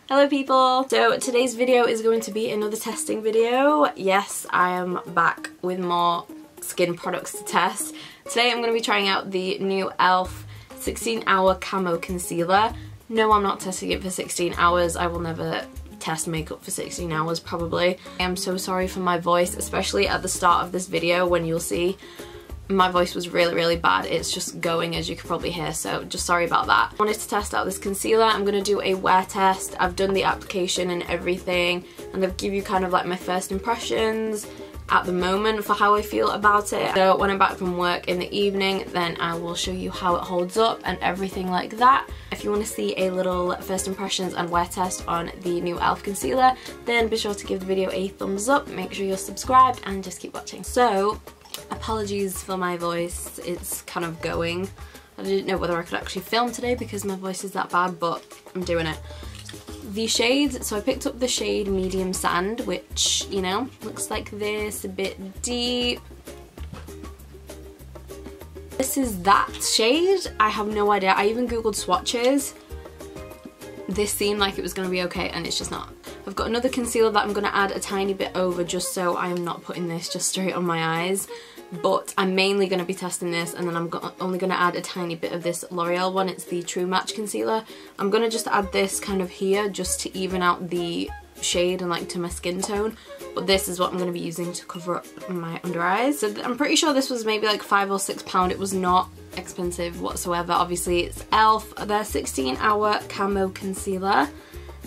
Hello people! So today's video is going to be another testing video. Yes, I am back with more skin products to test. Today I'm going to be trying out the new ELF 16-hour camo concealer. No, I'm not testing it for 16 hours. I will never test makeup for 16 hours probably. I am so sorry for my voice, especially at the start of this video when you'll see my voice was really bad. It's just going, as you can probably hear, so just sorry about that. I wanted to test out this concealer. I'm going to do a wear test. I've done the application and everything, and I'll give you kind of like my first impressions at the moment for how I feel about it. So when I'm back from work in the evening, then I will show you how it holds up and everything like that. If you want to see a little first impressions and wear test on the new ELF concealer, then be sure to give the video a thumbs up, make sure you're subscribed, and just keep watching. So apologies for my voice, it's kind of going. I didn't know whether I could actually film today because my voice is that bad, but I'm doing it. The shades, so I picked up the shade Medium Sand, which, you know, looks like this, a bit deep. This is that shade. I have no idea. I even googled swatches. This seemed like it was going to be okay, and it's just not. I've got another concealer that I'm going to add a tiny bit over just so I am not putting this just straight on my eyes. But I'm mainly going to be testing this, and then I'm only going to add a tiny bit of this L'Oreal one. It's the True Match concealer. I'm going to just add this kind of here just to even out the shade and like to my skin tone. But this is what I'm going to be using to cover up my under eyes. So I'm pretty sure this was maybe like £5 or £6. It was not expensive whatsoever. Obviously it's ELF, their 16-hour camo concealer.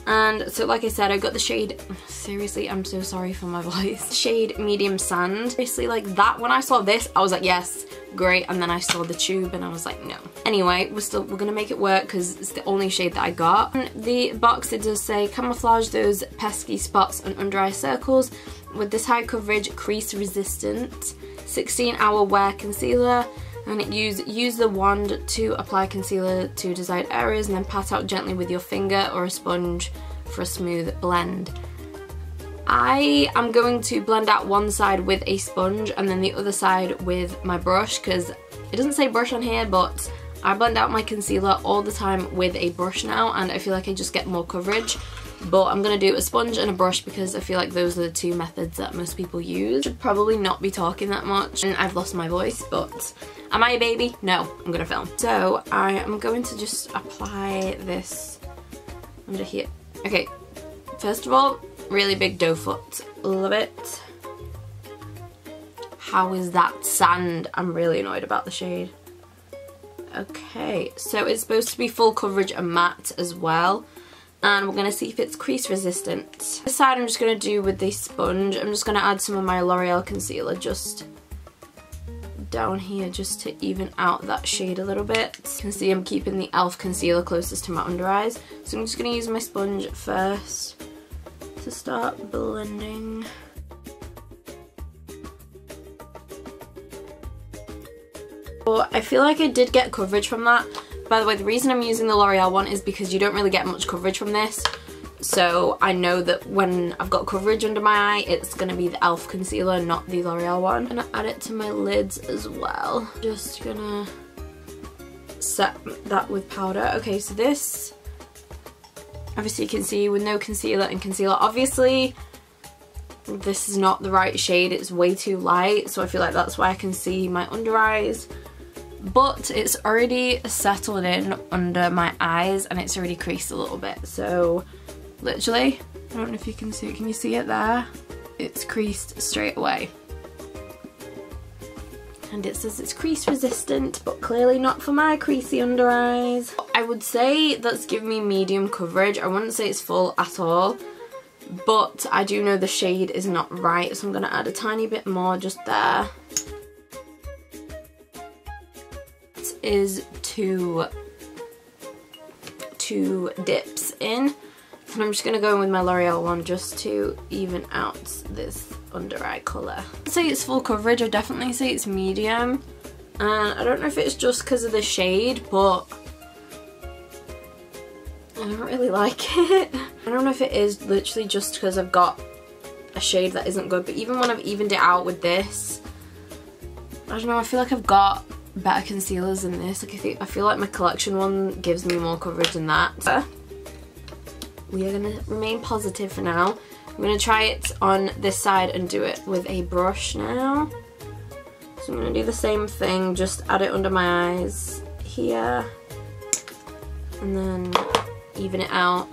And so like I said, I got the shade, seriously, I'm so sorry for my voice, shade Medium Sand. Seriously, like that, when I saw this, I was like, yes, great, and then I saw the tube and I was like, no. Anyway, we're gonna make it work because it's the only shade that I got. On the box, it does say, camouflage those pesky spots and under eye circles with this high coverage, crease resistant, 16-hour wear concealer. And it use the wand to apply concealer to desired areas and then pat out gently with your finger or a sponge for a smooth blend. I am going to blend out one side with a sponge and then the other side with my brush, because it doesn't say brush on here, but I blend out my concealer all the time with a brush now, and I feel like I just get more coverage. But I'm going to do a sponge and a brush because I feel like those are the two methods that most people use. Should probably not be talking that much, and I've lost my voice, but am I a baby? No, I'm going to film. So I am going to just apply this under here. Okay, first of all, really big doe foot. Love it. How is that sand? I'm really annoyed about the shade. Okay, so it's supposed to be full coverage and matte as well. And we're going to see if it's crease resistant. This side I'm just going to do with the sponge. I'm just going to add some of my L'Oreal concealer just down here just to even out that shade a little bit. You can see I'm keeping the ELF concealer closest to my under eyes. So I'm just going to use my sponge first to start blending. But I feel like I did get coverage from that. By the way, the reason I'm using the L'Oreal one is because you don't really get much coverage from this. So I know that when I've got coverage under my eye, it's going to be the ELF concealer, not the L'Oreal one. I'm going to add it to my lids as well. Just going to set that with powder. Okay, so this, obviously you can see with no concealer and concealer. Obviously, this is not the right shade. It's way too light. So I feel like that's why I can see my under eyes. But it's already settled in under my eyes and it's already creased a little bit. So literally, I don't know if you can see it. Can you see it there? It's creased straight away. And it says it's crease resistant, but clearly not for my creasy under eyes. I would say that's giving me medium coverage. I wouldn't say it's full at all. But I do know the shade is not right, so I'm going to add a tiny bit more just there. Is two dips in, and I'm just going to go in with my L'Oreal one just to even out this under eye colour. I'd say it's full coverage. I definitely say it's medium, and I don't know if it's just because of the shade, but I don't really like it. I don't know if it is literally just because I've got a shade that isn't good, but even when I've evened it out with this, I don't know, I feel like I've got better concealers than this. Like I feel like my collection one gives me more coverage than that. we are going to remain positive for now. I'm going to try it on this side and do it with a brush now. So I'm going to do the same thing, just add it under my eyes here. And then even it out.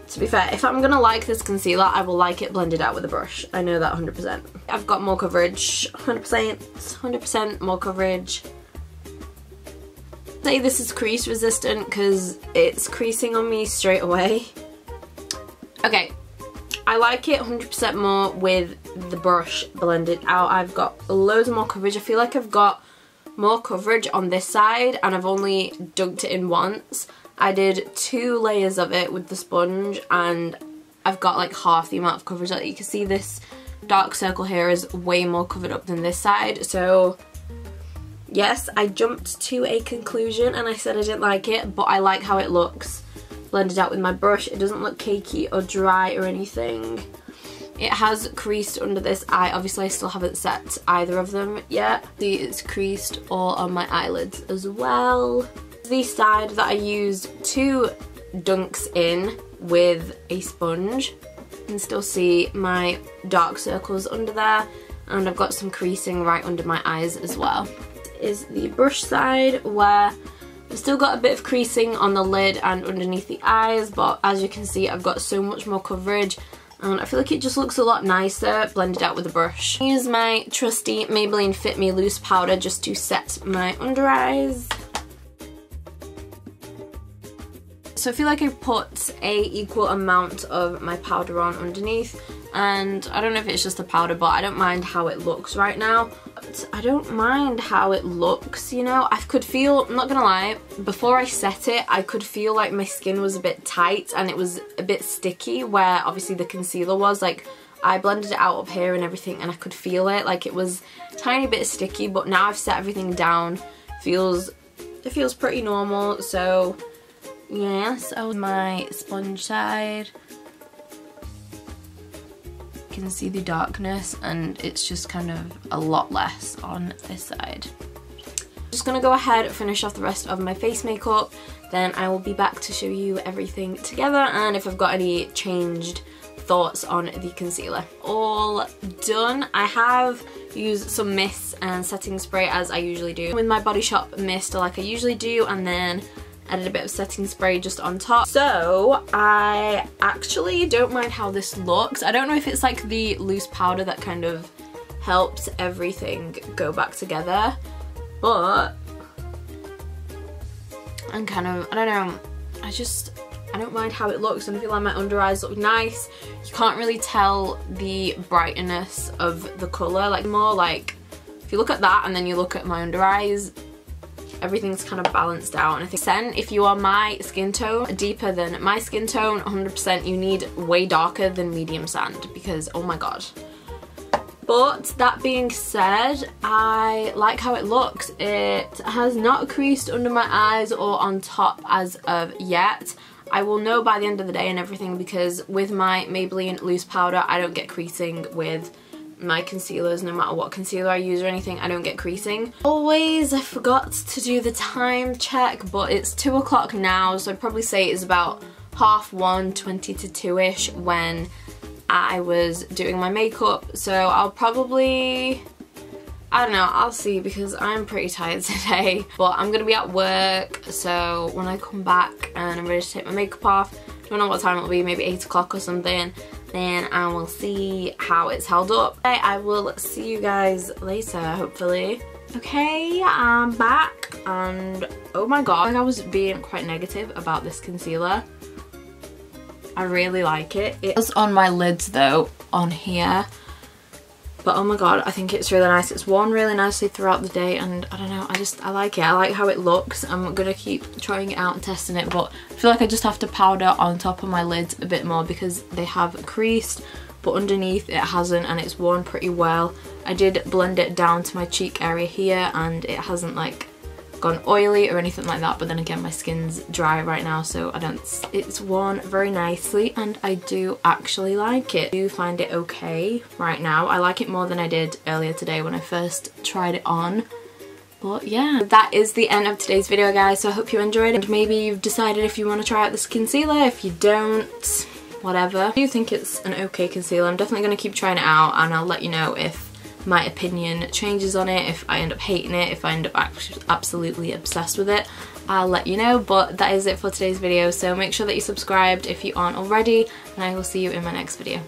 To be fair, if I'm gonna like this concealer, I will like it blended out with a brush. I know that 100%. I've got more coverage, 100% more coverage. I'd say this is crease resistant because it's creasing on me straight away. Okay, I like it 100% more with the brush blended out. I've got loads more coverage. I feel like I've got more coverage on this side and I've only dunked it in once. I did 2 layers of it with the sponge and I've got like half the amount of coverage. Like you can see, this dark circle here is way more covered up than this side. So yes, I jumped to a conclusion and I said I didn't like it, but I like how it looks blended out with my brush. It doesn't look cakey or dry or anything. It has creased under this eye. Obviously I still haven't set either of them yet. See, it's creased all on my eyelids as well. The side that I used 2 dunks in with a sponge. You can still see my dark circles under there, and I've got some creasing right under my eyes as well. This is the brush side, where I've still got a bit of creasing on the lid and underneath the eyes, but as you can see I've got so much more coverage and I feel like it just looks a lot nicer blended out with a brush. I use my trusty Maybelline Fit Me loose powder just to set my under eyes. So I feel like I put a equal amount of my powder on underneath, and I don't know if it's just the powder, but I don't mind how it looks right now. But I don't mind how it looks, you know. I could feel, I'm not gonna lie, before I set it, I could feel like my skin was a bit tight and it was a bit sticky, where obviously the concealer was. Like, I blended it out up here and everything and I could feel it, like it was a tiny bit sticky, but now I've set everything down, it feels pretty normal. So yes, on my sponge side, you can see the darkness and it's just kind of a lot less on this side. Just gonna go ahead and finish off the rest of my face makeup, then I will be back to show you everything together and if I've got any changed thoughts on the concealer. All done. I have used some mist and setting spray as I usually do with my Body Shop mist like I usually do, and then added a bit of setting spray just on top. So I actually don't mind how this looks. I don't know if it's like the loose powder that kind of helps everything go back together, but I'm kind of, I don't know, I don't mind how it looks, and I feel like my under eyes look nice. You can't really tell the brightness of the colour, like more like if you look at that and then you look at my under eyes, everything's kind of balanced out. And I think if you are my skin tone, deeper than my skin tone, 100% you need way darker than medium sand, because oh my god. But that being said, I like how it looks. It has not creased under my eyes or on top as of yet. I will know by the end of the day and everything, because with my Maybelline loose powder I don't get creasing with my concealers. No matter what concealer I use or anything, I don't get creasing. Always, I forgot to do the time check, but it's 2 o'clock now, so I'd probably say it's about 1:30, 20 to 2ish when I was doing my makeup. So I'll probably, I don't know, I'll see, because I'm pretty tired today. But I'm gonna be at work, so when I come back and I'm ready to take my makeup off, don't know what time it'll be, maybe 8 o'clock or something, then I will see how it's held up. I will see you guys later, hopefully. Okay, I'm back, and oh my god, like I was being quite negative about this concealer. I really like it. It's on my lids though, on here. But oh my god, I think it's really nice. It's worn really nicely throughout the day, and I don't know, I like it. I like how it looks. I'm gonna keep trying it out and testing it, but I feel like I just have to powder on top of my lids a bit more because they have creased, but underneath it hasn't, and it's worn pretty well. I did blend it down to my cheek area here, and it hasn't like gone oily or anything like that, but then again my skin's dry right now, so it's worn very nicely and I do actually like it. I do find it okay right now. I like it more than I did earlier today when I first tried it on. But yeah, that is the end of today's video, guys. So I hope you enjoyed, and maybe you've decided if you want to try out this concealer. If you don't, whatever. I do think it's an okay concealer. I'm definitely going to keep trying it out, and I'll let you know if my opinion changes on it, if I end up hating it, if I end up absolutely obsessed with it. I'll let you know. But that is it for today's video, so make sure that you're subscribed if you aren't already, and I will see you in my next video.